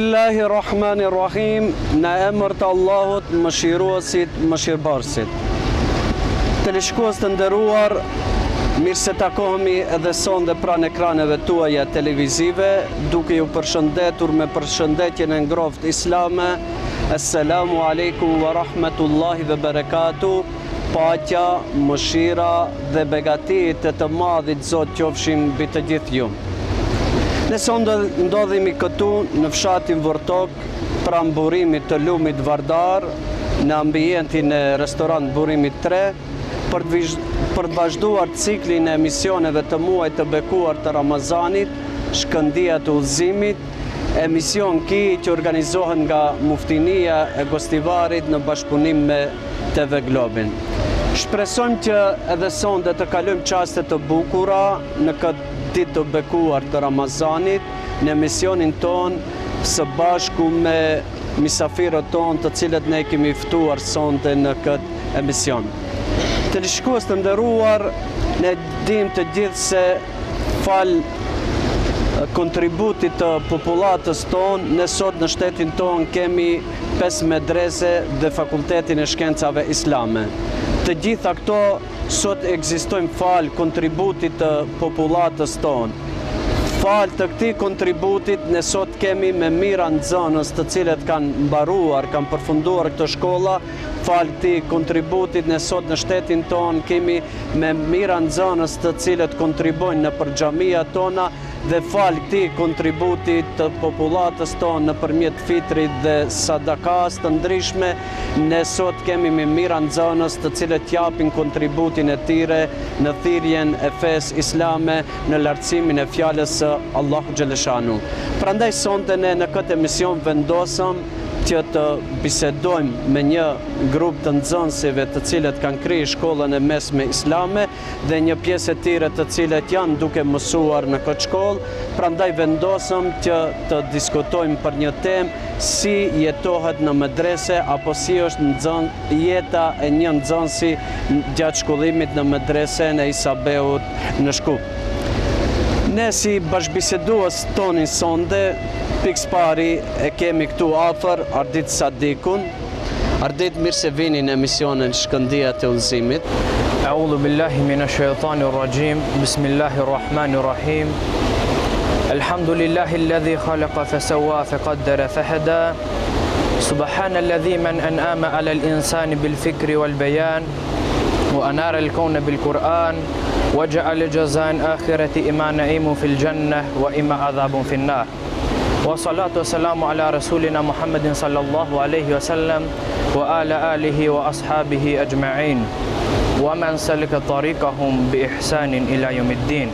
Bismillahirrahmanirrahim. Në emër të Allahut, mëshiruesit, mëshirëbërësit. Të shikues të nderuar, mirë se takohemi edhe sonde pranë ekraneve tuaja televizive, duke ju përshëndetur me përshëndetjen e ngrohtë islame. Assalamu alaikum wa rahmatullahi wa barakatuh. Paqja, mëshira dhe begatit e të madhit Zot qofshin mbi të gjithë ju. Ne ndodhemi këtu në fshatin Vortok, pranë burimit të lumit Vardar, në ambientin e restorant Burimit 3, për të vazhduar ciklin e emisioneve të muajit të bekuar të Ramazanit, Shkëndija të Udhëzimit, emision që organizohet nga Muftinia e Gostivarit në bashkëpunim me TV Globin. Shpresojmë që edhe sonde të kalojmë çaste të bukura në këtë ditë të bekuar të Ramazanit, në emisionin ton së bashku me misafirët ton të cilët ne kemi ftuar sonte në këtë emision. Të shikues të nderuar, ne dimë të gjithë se fal kontributit të popullatës ton, ne sot në shtetin ton kemi 5 medrese dhe fakultetin e shkencave islame. Të gjitha këto sot ekzistojnë fal kontributit të popullatës ton. Fal të këtij kontributit ne sot kemi me mira nxënës të cilët kanë mbaruar, kanë përfunduar këto shkolla. Fal këtij kontributit ne sot në shtetin ton kemi me mira nxënës të cilët kontribojnë në për xhamia tona, dhe fal këtij kontributit të popullatës tonë nëpërmjet fitrit dhe sadakas të ndryshme, ne sot kemi me mira nxënës të cilët japin kontributin e tyre në thirrjen e fesë islame, në lartësimin e fjalës së Allahu xhaleshanu. Prandaj sonte ne në këtë emision vendosëm që të bisedojmë me një grup të nxënësve të cilët kanë kryer shkollën e mesme islame dhe një pjesë e tyre të cilët janë duke mësuar në këtë shkollë. Prandaj vendosëm që të diskutojmë për një temë, si jetohet në medrese apo si është jeta e një nxënësi gjatë shkollimit në medresen e Isabeut në Shkup. Ne si bashkëbisedues tonin sonde, pikës pari e kemi këtu afër Ardit Sadikun. Ardit, mirë se vini në emisionin Shkëndija të Udhëzimit. A'udhu billahi minash shaitanir rajim. Bismillahirrahmanirrahim. Alhamdulillahi alladhi khalaqa fasawwa faqaddara fahada. Subhanalladhi man an'ama 'ala al-insani bil fikri wal bayan wa anara al-kawna bil Qur'an wa ja'ala jazaan akhirati ima na'imun fil jannah wa ima adhabun fin nar. Wa salatu wa salamu ala rasulina Muhammadin sallallahu alaihi wa sallam wa ala alihi wa ashabihi ajma'in wa man salika tariqahum bi ihsanin ila yawmiddin.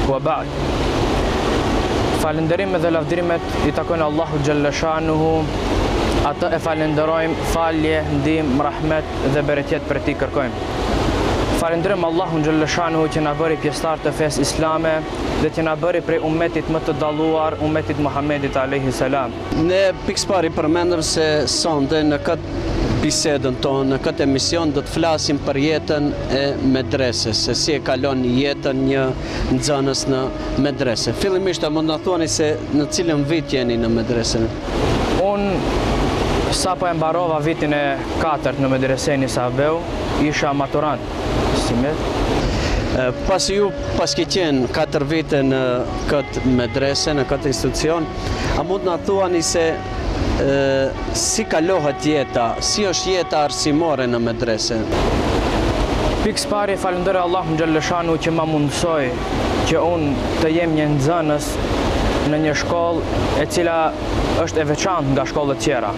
Wa ba'd. Falënderim dhe lavdrimet i takojnë Allahu xhallashanuhu. Atë e falenderojmë, falje, ndihmë, rahmet dhe bereqet për ti kërkojmë. Falënderojmë Allahun xhallashanuhu që na bëri pjesëtar të fesë islame dhe që na bëri prej ummetit më të dalluar, ummetit Muhammedit alayhi salam. Ne pikës pari përmendëm se sonde në këtë bisedën tonë, në këtë emision do të flasim për jetën e medreses, se si e kalon jetën një nxënës në medrese. Fillimisht a mund na thuani se në cilën vit jeni në medresen? Unë sapo e mbarova vitin e 4 në medresen Isabeu, isha maturant. Pasi ju paske qenë 4 vite në këtë medrese, në këtë institucion, a mund na thuani se si kalohet jeta, si është jeta arsimore në medrese? Pikës pari falenderoj Allahun xhallashanuhu që ma mundsoi që unë të jem një nxënës në një shkollë e cila është e veçantë nga shkollat tjera.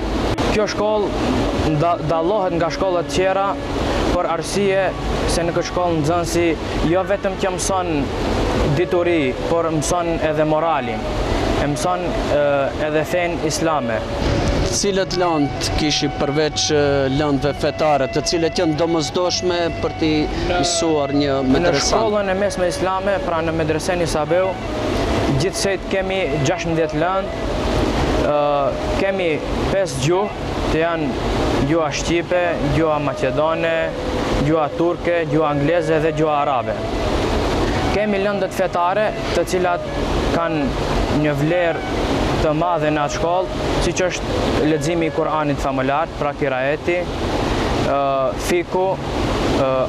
Kjo shkollë dallohet nga shkollat tjera për arsye se në këtë shkollë nxënësi jo vetëm që mëson dituri, por mëson edhe moralin, e mëson edhe fenë islame. Cilët lëndë kishi përveç lëndëve fetare, të cilët janë domosdoshme për t'i mësuar një medresan? Në shkollën e mesme islame, pra në medresen Isabeu, gjithsejt kemi 16 lëndë, kemi 5 gjuhë, të janë gjuha shqipe, gjuha maqedone, gjuha turke, gjuha angleze dhe gjuha arabe. Kemi lëndët fetare të cilat kanë një vlerë të madhe në atë shkollë, siç është leximi i Kuranit famëlar, pra kiraeti, fiku,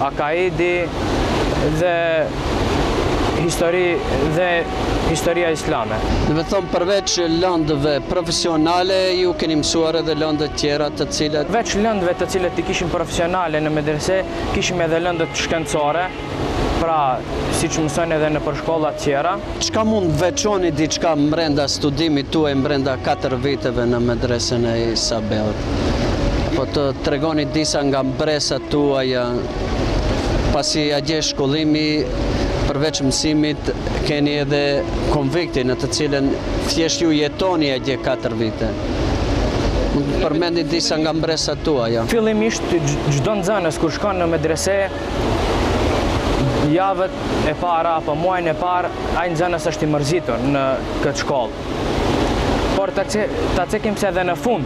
akaidi dhe historia islame. Dhe thonë përveç lëndëve profesionale, ju keni mësuar edhe lëndët tjera të cilat... Veç lëndëve të cilat i kishim profesionale në medrese, kishim edhe lëndët shkencore, pra si që mësojnë edhe në përshkollat tjera. Çka mund veçoni diçka brenda studimit tuaj brenda 4 viteve në medresen e Isabeut? Po të tregoni disa nga mbresat tuaja, pasi agje shkollimi, përveç mësimit, keni edhe konviktin në të cilën thjesht ju jetoni agje 4 vite. Mund të përmendni disa nga mbresat tuaja. Fillimisht çdo nxënës kur shkon në medrese, javët e para apo muajin e parë, ai nxënës është i mërzitur në këtë shkollë. Por ta cekim se edhe në fund,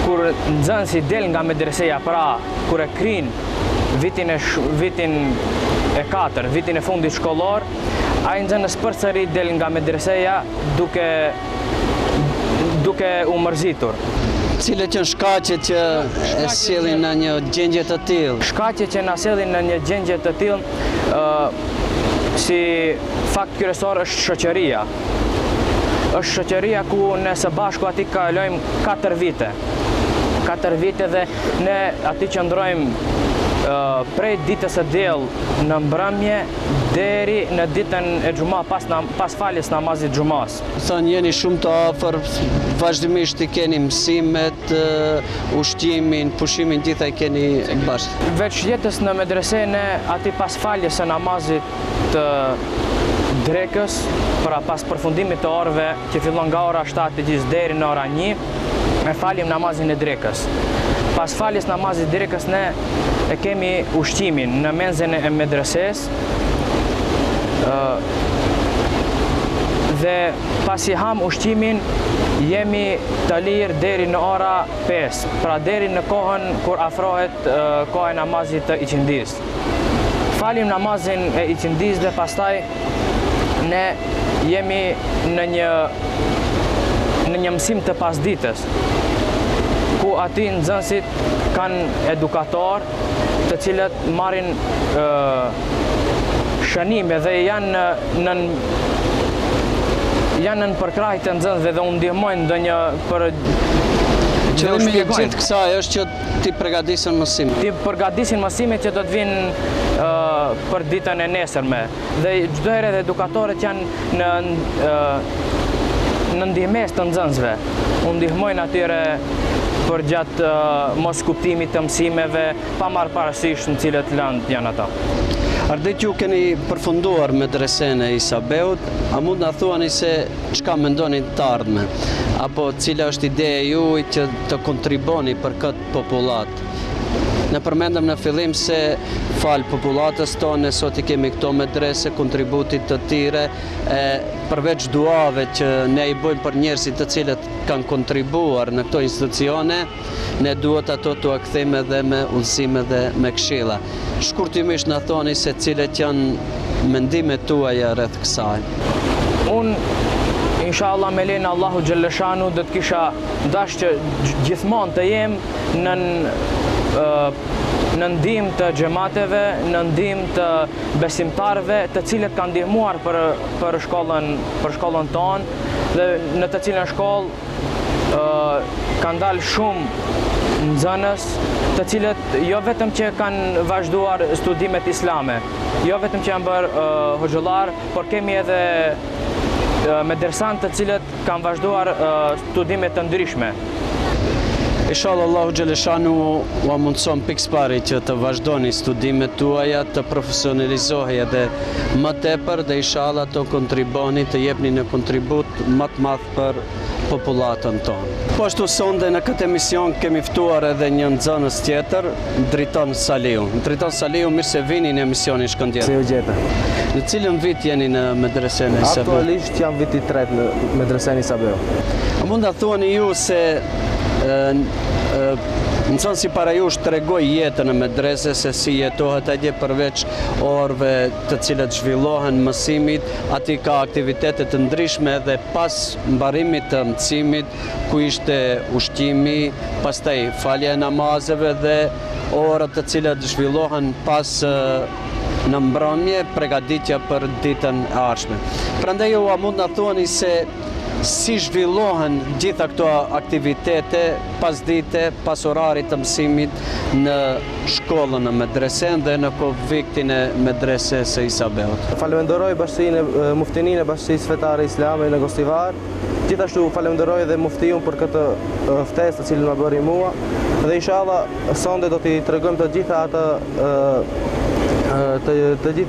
kur nxënësi del nga medreseja, pra kur e krin vitin e 4, vitin e fundit shkollor, ai nxënës përsëri del nga medreseja duke u mërzitur. Cilat janë shkaqet që e sjellin në një gjendje të tillë? Shkaqet që na sjellin në një gjendje të tillë, si fakt kryesor është shoqëria. Është shoqëria ku ne së bashku aty kalojmë 4 vite. 4 vite dhe ne aty qëndrojmë prej ditës së diell në mbrëmje deri në ditën e xumas pas faljes namazit xumas. Thonë jeni shumë të afër, vazhdimisht i keni mësimet, ushqimin, pushimin, gjitha i keni bashkë. Veç jetës në medrese ne aty pas faljes së namazit të drekës, pra pas përfundimit të orëve që fillon nga ora 7 deri në ora 1, e falim namazin e drekës. Pas faljes namazit drekës ne e kemi ushqimin në menzen e medreses, dhe pasi ham ushqimin jemi të lirë deri në ora 5, pra deri në kohën kur afrohet koha e namazit të iqindis. Falim namazin e iqindis dhe pastaj ne jemi në një mësim të pasditës, ku aty nxënësit kanë edukator të cilët marrin shënime dhe janë në përkrahje të nxënësve dhe u ndihmojnë ndonjë për Qëllimi i gjithë kësaj është që ti përgatisin mësimin. Ti përgatisin mësimet që do të vinë për ditën e nesërme. Dhe çdo herë edukatorët janë në ndihmes të nxënësve. U ndihmojnë atyre për gjatë mos kuptimit të mësimeve, pa marrë parasysh në cilët lëndë janë ata. Ardit ju keni përfunduar medresen e Isabeut, a mund na thuani se çka mendoni të ardhme, apo cila është ideja juaj që të kontriboni për këtë popullat? Ne përmendëm në fillim se falë popullatës tonë, sot i kemi këto medrese, kontributit të tire, përveç duave që ne i bëjmë për njerëzit të cilët kanë kontribuar në këto institucione, ne duhet ato të akthejmë edhe me udhëzime dhe me këshilla. Shkurtimisht na thoni se cilat janë mendimet tuaja rreth kësaj. Unë, inshallah me lenin Allahu Xhelleshanu, do të kisha dashur që gjithmonë të jem në ndihmë të xhamateve, në ndihmë të besimtarëve, të cilët kanë ndihmuar për shkollën tonë, dhe në të cilën shkollë kanë dalë shumë nxënës, të cilët jo vetëm që kanë vazhduar studimet islame, jo vetëm që janë bërë hoxhallar, por kemi edhe medresantë të cilët kanë vazhduar studime të ndryshme. Inshallah Allahu Xheleshanu ua mundson pikëpari që të vazhdoni studimet tuaja, të profesionalizohej edhe më tepër dhe inshallah të kontriboni, të jepni në kontribut më të madh për popullatën tonë. Po ashtu sonde në këtë emision kemi ftuar edhe një nxënës tjetër, Driton Saliu. Driton Saliu, mirë se vini në emisionin Shkëndijë. Si u gjete? Në cilën vit jeni në medresen e Isabeut? Aktualisht jam viti 3 në medresen e Isabeut. A mund ta thuani ju se Nxënësi para jush tregoi jetën e medreses, se si jetohet atje përveç orëve të cilat zhvillohen mësimit, aty ka aktivitete të ndryshme dhe pas mbarimit të mësimit, ku ishte ushqimi, pastaj falja e namazeve dhe orët të cilat zhvillohen pas në mbrëmje, përgatitja për ditën e ardhshme. Prandaj ju a mund na thuani se si zhvillohen gjitha këto aktivitete pas dite, pas orarit të mësimit në shkollën e medresen dhe në konviktin e medreses së Isabeut. Falenderoj muftinin e Bashkisë Fetare Islame në Gostivar. Gjithashtu falenderoj dhe muftiun për këtë ftesë të cilën më bëri mua dhe inshallah sonde do t'i tregojmë të gjitha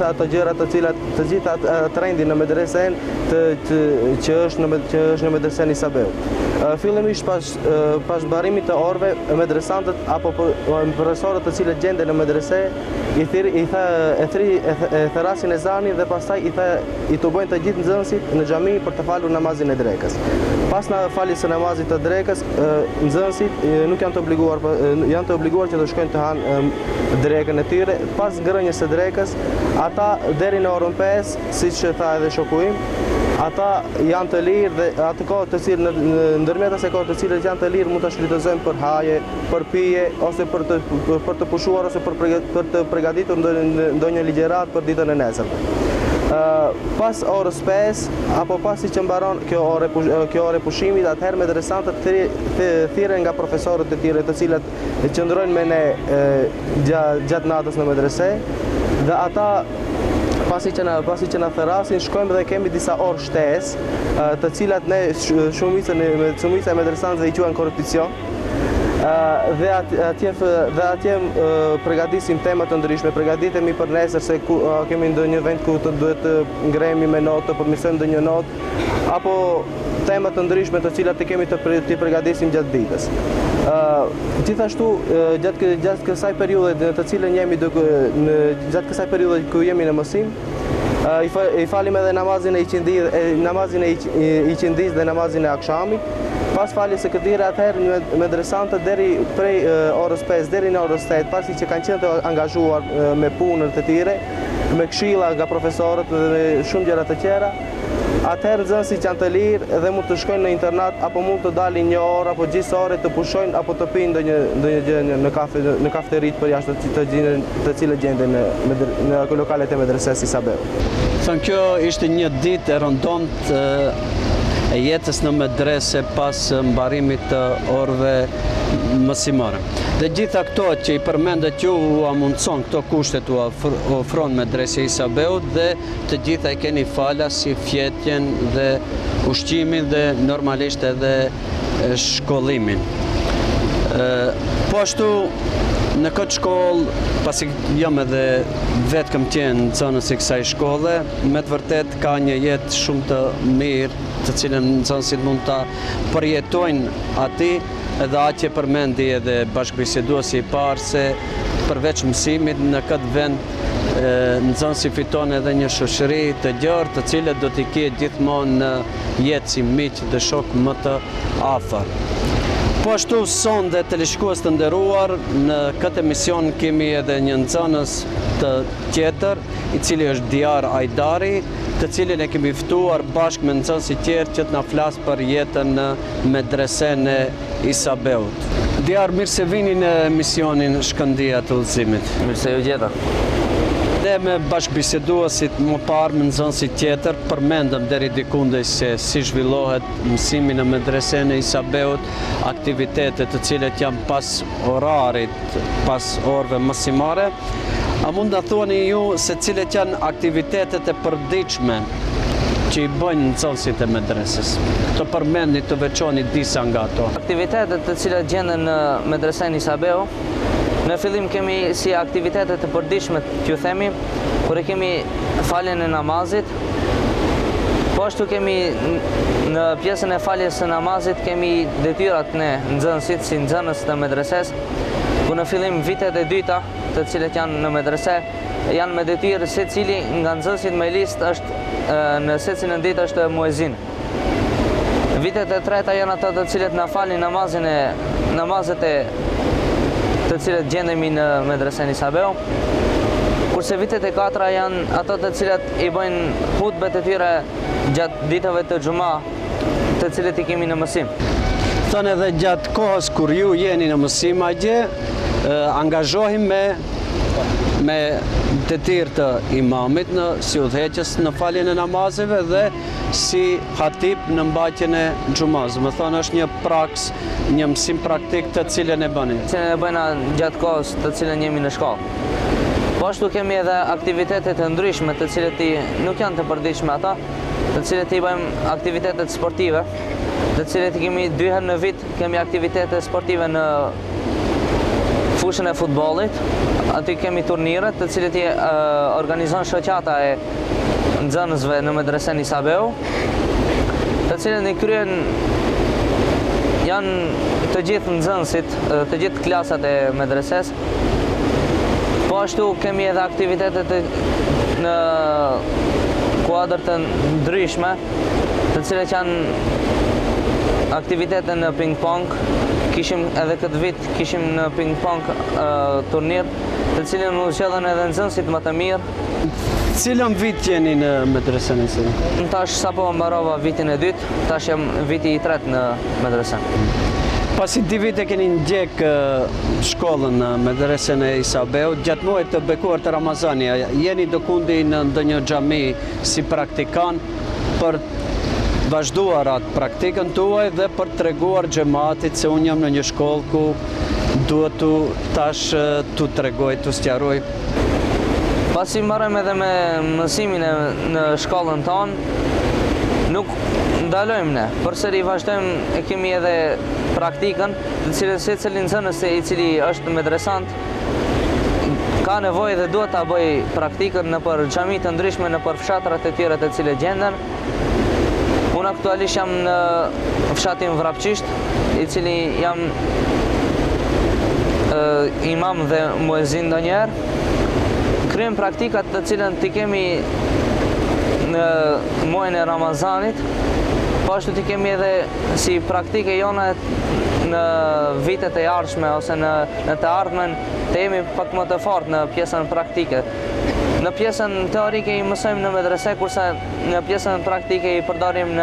ato gjëra të gjitha trendin në medresen që është në medresen Isabeut. Fillimisht pas barimit të orëve, medresantët apo profesorët të cilët gjenden në medrese i therasin ezanin dhe pastaj i të bëjnë të gjithë nxënësit në xhami për të falur namazin e drekës. Pas në faljes së namazit të drekës, nxënësit nuk janë të obliguar që të shkojnë të hanë drekën e tyre. Pas ngrënjes së drekës, ata deri në orën 5, siç tha edhe shoku im, ata janë të lirë dhe atë kohë të cilë ndërmjet asaj kohë të cilët janë të lirë mund ta shfrytëzojmë për haje, për pije ose për të pushuar ose për të përgatitur ndonjë ligjërat për ditën e nesërme. Pas orës 5 apo pasi që mbaron kjo orë pushimit, atëherë medresantët thirren nga profesorët e tyre të cilët qëndrojnë me ne gjatë natës në medrese dhe ata pasi që na therasin, shkojmë dhe kemi disa orë shtesë, të cilat ne shumica e medresantëve i quajnë korrepeticion. Dhe atje përgatisim tema të ndryshme, përgatitemi për nesër se kemi ndonjë vend ku duhet të ngremi me notë, të përmirësojmë ndonjë notë, apo tema të ndryshme të cilat i kemi të përgatisim gjatë ditës. Gjithashtu, gjatë kësaj periudhe të cilën jemi gjatë kësaj periudhe ku jemi në mësim, i falim edhe namazin e iqindis dhe namazin e akshamit. Pas faljes së këtyre, atëherë medresantët deri prej orës 5 deri në orës 8, pasi që kanë qenë të angazhuar me punën të tyre, me këshilla nga profesorët dhe me shumë gjëra të tjera, atëherë nxënësit janë të lirë dhe mund të shkojnë në internat apo mund të dalin një orë apo gjysmë ore të pushojnë apo të pinë ndonjë gjë në kafterit për jashtë të cilët gjenden në lokalet e medresesë Isabeut. Thënë, kjo ishte një ditë e rëndomt e jetës në medrese pas mbarimit të orëve mësimore. Dhe gjitha këto që i përmendet ju a mundëson këto kushtet u ofron medrese Isabeut dhe të gjitha i keni fala si fjetjen dhe ushqimin dhe normalisht edhe shkollimin. Po ashtu në këtë shkollë, pasi jam edhe vetëm qenë nxënës i kësaj shkolle, me të vërtet ka një jetë shumë të mirë, të cilën nxënësit mund ta përjetojnë aty, edhe atje përmendi edhe bashkëbiseduesi i parë se përveç mësimit në këtë vend nxënësi fiton edhe një shoqëri të gjerë, të cilët do t'i ketë gjithmonë në jetë si miq dhe shok më të afër. Po ashtu sonde teleshikues të nderuar, në këtë emision kemi edhe një nxënës të tjetër, i cili është Diar Ajdari, të cilin e kemi ftuar bashkë me nxënësi tjerë që të na flasë për jetën në medresen e Isabeut. Diar, mirë se vini në emisionin Shkëndija të Udhëzimit. Mirë se ju gjeta. Dhe me bashkëbiseduesit më parë me nxënësi tjetër, përmendëm deri dikundej se si zhvillohet mësimi në medresen e Isabeut, aktivitetet të cilët janë pas orarit, pas orëve mësimare. A mund të thuani ju se cilët janë aktivitetet e përditshme që i bëjnë nxënësit e medreses? Të përmendni, të veçoni disa nga ato. Aktivitetet të cilat gjenden në medresen Isabeut, në fillim kemi si aktivitetet të përditshme, që themi, kur e kemi faljen e namazit. Po ashtu kemi në pjesën e faljes së namazit kemi detyrat ne nxënësit si nxënës të medreses, ku në fillim vitet e dyta, të cilët janë në medrese, janë me detyrë secili nga nxënësit me listë është në secilën ditë është muezin. Vitet e treta janë ato të cilët na falin namazet e cilët gjendemi në medresen Isabeu, kurse vitet e 4 janë ato të cilat i bëjnë hutbet e tyre gjatë ditëve të xuma, të cilët i kemi në mësim. Thënë edhe gjatë kohës kur ju jeni në mësim atje, angazhohim me të tirë të imamit si udhëheqës në faljen e namazeve dhe si hatip në mbajtjen e xumaz. Më thonë është një praks, një mësim praktik të cilën e bëni. Cilën e bëjna gjatë kohës të cilën jemi në shkollë. Po ashtu kemi edhe aktivitetet të ndryshme të cilët nuk janë të përditshme ata, të cilët i bëjmë aktivitetet sportive, të cilët i kemi 2 herë në vit, kemi aktivitete sportive në fushën e futbollit. Aty kemi turniret të cilët i organizon shoqata e nxënësve në medresen Isabeu, të cilët i kryen janë të gjithë nxënësit, të gjithë klasat e medreses. Po ashtu kemi edhe aktivitetet në kuadër të ndryshme, të cilët janë aktivitete në ping-pong. Kishim edhe këtë vit, kishim në ping-pong turnir, të cilën u zgjedhën edhe nxënësit më të mirë. Cilën vit jeni në medresen Isabeu? Tash sapo mbarova vitin e 2, tash jam viti i 3 në medresen. Pasi 2 vite keni ndjek shkollën në medresen e Isabeu, gjatë muajit të bekuar të Ramazani, jeni do kundi në ndonjë xhami si praktikant për vazhduar atë praktikën tuaj dhe për treguar xhamatit se unë jam në një shkollë ku duhet tash t'u tregoj, t'u sqaroj. Pasi marrëm edhe me mësimin në shkollën tonë, nuk ndalojmë ne, përsëri vazhdojmë, e kemi edhe praktikën, të cilën secili nxënës i cili është medresant ka nevojë dhe duhet ta bëj praktikën nëpër xhami të ndryshme, nëpër fshatrat e tjera të cilët gjenden. Unë aktualisht jam në fshatin Vrapçisht, i cili jam imam dhe muezin ndonjëherë. Kryejmë praktikat të cilën t'i kemi në muajin e Ramazanit, po ashtu t'i kemi edhe si praktike jona në vitet e ardhshme ose në të ardhmen të jemi pak më të fortë në pjesën praktike. Në pjesën teorike i mësojmë në medrese, kurse në pjesën praktike i përdorim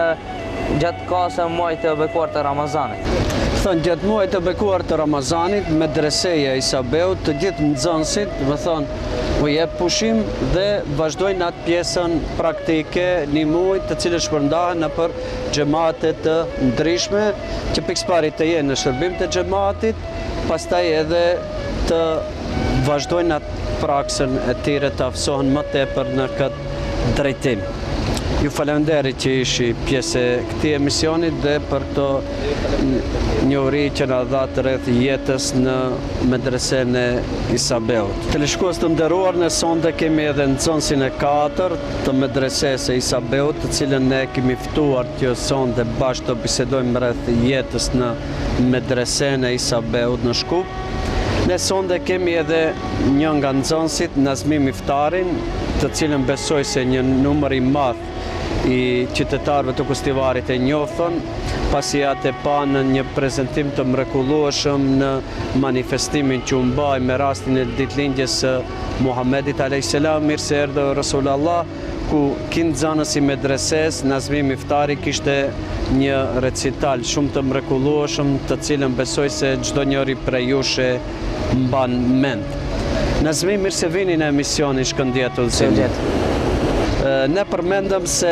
gjatë kohës së muajit të bekuar të Ramazanit. Thënë, gjatë muajit të bekuar të Ramazanit, medreseja Isabeu, të gjithë nxënësit, më thonë, u jep pushim dhe vazhdojnë atë pjesën praktike një muaj të cilës shpërndahen nëpër xhamate të ndryshme, që pikëpari të jenë në shërbim të xhamatit, pastaj edhe të vazhdojnë atë praksën e tyre të afsohen më tepër në këtë drejtim. Ju falenderoj që ishi pjesë e këtij emisionit dhe për këto njohuri që na dha rreth jetës në medresen e Isabeut. Teleshikues të nderuar, në sonde kemi edhe nxënësin e 4 të medreses e Isabeut, të cilën ne kemi ftuar që sonde bashkë të bisedojmë rreth jetës në medresen e Isabeut në Shkup. Ne sonde kemi edhe një nga nxënësit, Nazmi Miftarin, të cilën besoj se një numër i madh i qytetarëve të Kustivarit e njohën, pasi atë pa në një prezantim të mrekullueshëm në manifestimin që u mbaj me rastin e ditëlindjes së Muhamedit a.s. Mirë se erdhë Rasulullah, ku nxënës i medreses, Nazmi Miftari, kishte një recital shumë të mrekullueshëm, të cilën besoj se çdo njeri prej jush e mban mend. Nazmi, mirë se vini në emisionin Shkëndijë të Udhëzimit. Ne përmendëm se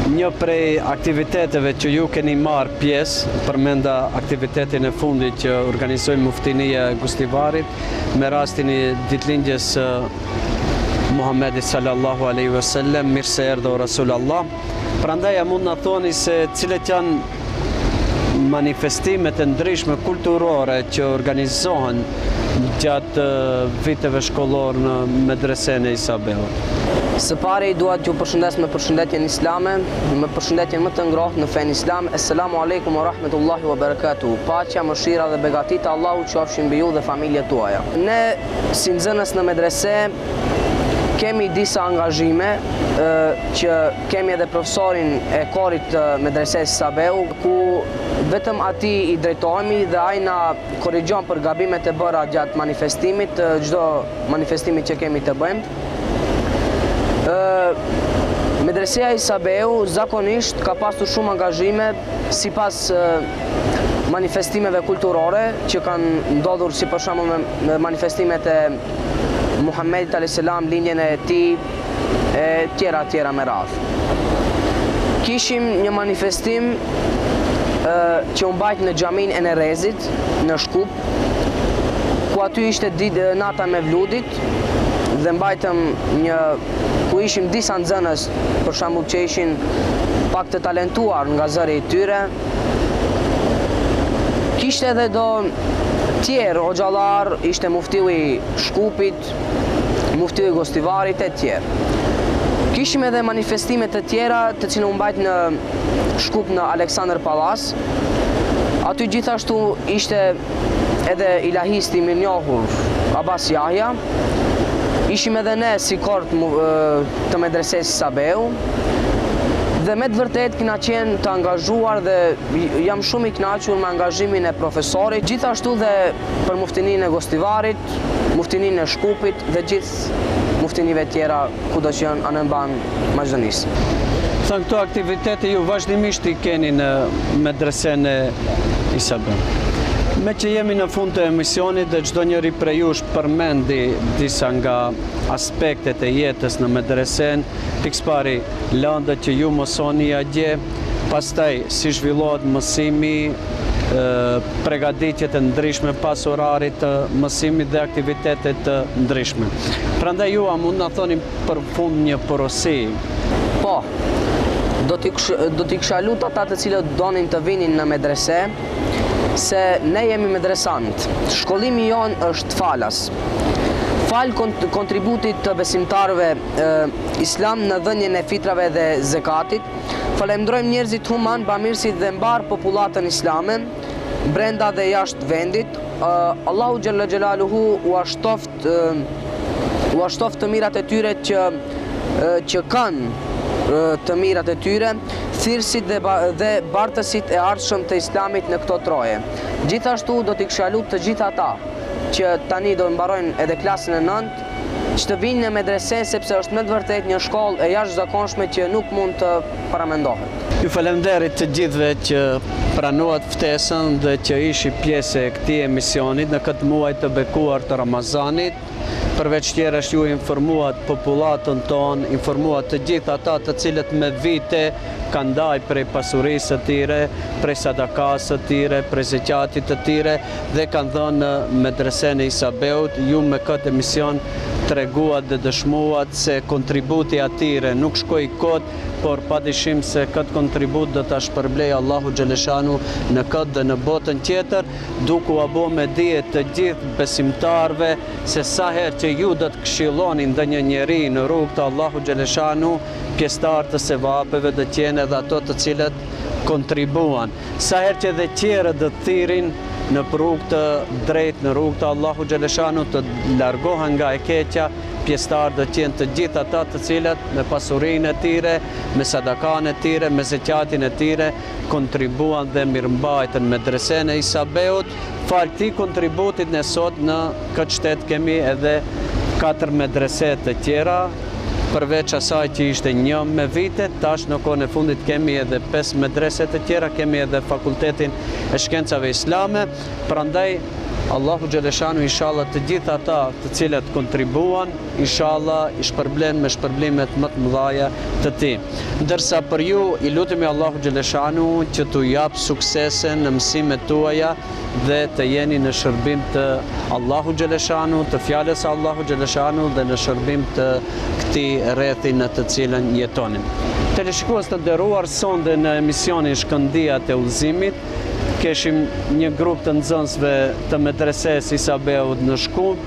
një prej aktiviteteve që ju keni marrë pjesë, përmenda aktivitetin e fundit që organizoi Muftinia e Kustivarit me rastin e ditëlindjes së Muhamedit sallallahu alaihi wasallam, mirë se erdhë Rasulullah. Prandaj mund na thoni se cilat janë manifestimet e ndryshme kulturore që organizohen gjatë viteve shkollore në medresen e Isabeut. Së pari dua t'ju përshëndes me përshëndetjen islame, me përshëndetjen më të ngrohtë në fen islam. Assalamu alaikum wa rahmetullahi wa barakatuh. Paqja, mëshira dhe begatit Allahu qofshin mbi ju dhe familjet tuaja. Ne si nxënës në medrese kemi disa angazhime që kemi edhe profesorin e korit të medreses Sabeu, ku vetëm ati i drejtohemi dhe ai na korrigjon për gabimet e bëra gjatë manifestimit, çdo manifestimit që kemi të bëjmë. Medreseja i Sabeu zakonisht ka pasur shumë angazhime sipas manifestimeve kulturore që kanë ndodhur, si për shembull me manifestimet e Muhammedit a.s. linjën e tij e tjera me radhë. Kishim një manifestim që u mbajt në xhamin e Nerezit në Shkup, ku aty ishte nata me vludit dhe mbajtëm ku ishim disa nxënës, për shembull, që ishin pak të talentuar nga zëri i tyre. Kishte edhe do tjerë hoxhallar, ishte muftiu i Shkupit, muftiu i Gostivarit e tjerë. Kishim edhe manifestime të tjera të cilën u mbajt në Shkup në Aleksandër Pallas. Aty gjithashtu ishte edhe ilahisti i mirënjohur Abbas Yahya. Ishim edhe ne si kort të medreses Sabeu. Dhe me të vërtet kena qenë të angazhuar dhe jam shumë i kënaqur me angazhimin e profesorit, gjithashtu dhe për muftinin e Gostivarit, muftinin e Shkupit dhe gjithë muftinive tjera kudo që janë anëmban Maqedonisë. Thënë, këto aktivitete ju vazhdimisht i keni në medresen e Sabeu. Me që jemi në fund të emisionit dhe çdo njëri prej jush përmendi disa nga aspektet e jetës në medresen, pikëpari lëndët që ju mësoni atje, pastaj si zhvillohet mësimi, përgatitjet e ndryshme pas orarit të mësimit dhe aktivitetet të ndryshme. Prandaj ju a mund na thoni për fund një porosi? Po, do t'i kisha lutur ata të cilët donin të vinin në medrese, se ne jemi medresant. Shkollimi jon është falas. Fal kontributit të besimtarëve islam në dhënien e fitrave dhe zekatit, falemndrojmë njerëzit human, bamirësit dhe mbar popullatën islame, brenda dhe jashtë vendit. Allahu Gjelle Gjelaluhu u ashtoft të mirat e tyre që kanë të mirat e tyre, thirrësit dhe bartësit e ardhshëm të islamit në këto troje. Gjithashtu do t'i kisha lutur të gjithë ata që tani do mbarojnë edhe klasën e 9, që të vinë në medrese, sepse është me të vërtet një shkollë e jashtëzakonshme që nuk mund të paramendohet. Ju falenderit të gjithëve që pranuat ftesën dhe që ishi pjesë e këtij emisionit në këtë muaj të bekuar të Ramazanit. Përveç tjerësh ju informuat popullatën tonë, informuat të gjithë ata të cilët me vite kanë ndaj prej pasurisë të tyre, prej sadakasë të tyre, prej zeqatit të tyre dhe kanë dhënë në medresen e Sabeut. Ju me këtë emision treguat dhe dëshmuat se kontributi atyre nuk shkoi kot, por padyshim se këtë kontribut do ta shpërblej Allahu Xheleshanu në këtë dhe në botën tjetër, duke u abo me dije të gjithë besimtarve se sa herë që ju do të këshilloni ndonjë njeri në rrugë të Allahu Xheleshanu, pjesëtar të sevapeve do të jenë edhe ato të cilët kontribuan. Sa herë që dhe tjerë do të thirrin në rrugë të drejtë, në rrugë të Allahu Xheleshanu, të largohen nga e keqja, pjesëtar do të jenë të gjithë ata të cilët me pasurinë e tyre, me sadakan e tyre, me zeqatin e tyre kontribuan dhe mirëmbajtën medresen e Sabeut. Fal këtij kontributit ne sot në këtë shtet kemi edhe 4 medrese të tjera, përveç asaj që ishte një me vite, tash në kohën e fundit kemi edhe 5 medrese të tjera, kemi edhe fakultetin e shkencave islame, prandaj Allahu Xheleshanu inshallah të gjithë ata të cilët kontribuan, inshallah i shpërblen me shpërblimet më të mëdha të tij. Ndërsa për ju i lutemi Allahu Xheleshanu që t'u jap suksese në mësimet tuaja dhe të jeni në shërbim të Allahu Xheleshanu, të fjalës së Allahu Xheleshanu dhe në shërbim të këtij rrethi në të cilën jetonim. Teleshikues të nderuar, sonde në emisionin Shkëndijat e Udhëzimit keshim një grup të nxënësve të medreses Sabeut në Shkup,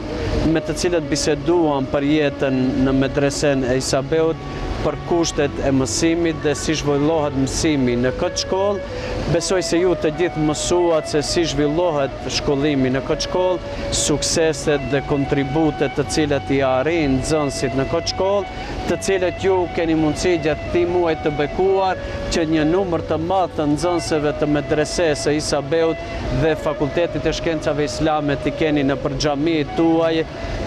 me të cilët biseduan për jetën në medresen e Sabeut, për kushtet e mësimit dhe si zhvillohet mësimi në këtë shkollë. Besoj se ju të gjithë mësuat se si zhvillohet shkollimi në këtë shkollë, sukseset dhe kontributet të cilet i arrin nxënësit në këtë shkollë, të cilet ju keni mundësi gjatë këtij muaji të bekuar që një numër të madh të nxënësve të medresesë së Isa Beut dhe Fakultetit të Shkencave Islame të keni në xhamitë tuaj,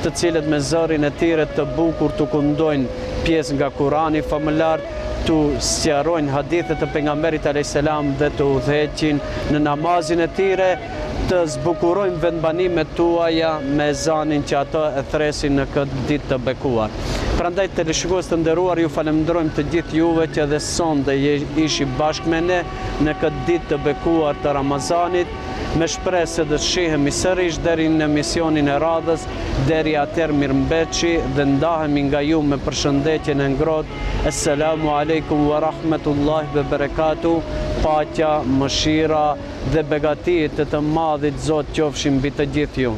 të cilët me zërin e tyre të bukur të këndojnë pjesë nga Kurani famëlar, të sqarojnë hadithet të pejgamberit alayhis salam dhe të udhëheqin në namazin e tyre, të zbukurojnë vendbanimet tuaja me ezanin që ato e thresin në këtë ditë të bekuar. Prandaj teleshikues të nderuar, ju falenderojmë të gjithë juve që edhe sonte ishi bashkë me ne në këtë ditë të bekuar të Ramazanit, me shpresë se do të shihemi sërish deri në emisionin e radhës. Deri atëherë mirëmbëçi dhe ndahemi nga ju me përshëndetjen e ngrohtë. Assalamu alaikum wa rahmatullahi wa barakatuh. Paqja, mëshira dhe begatitë të Madhit Zot qofshin mbi të gjithë ju.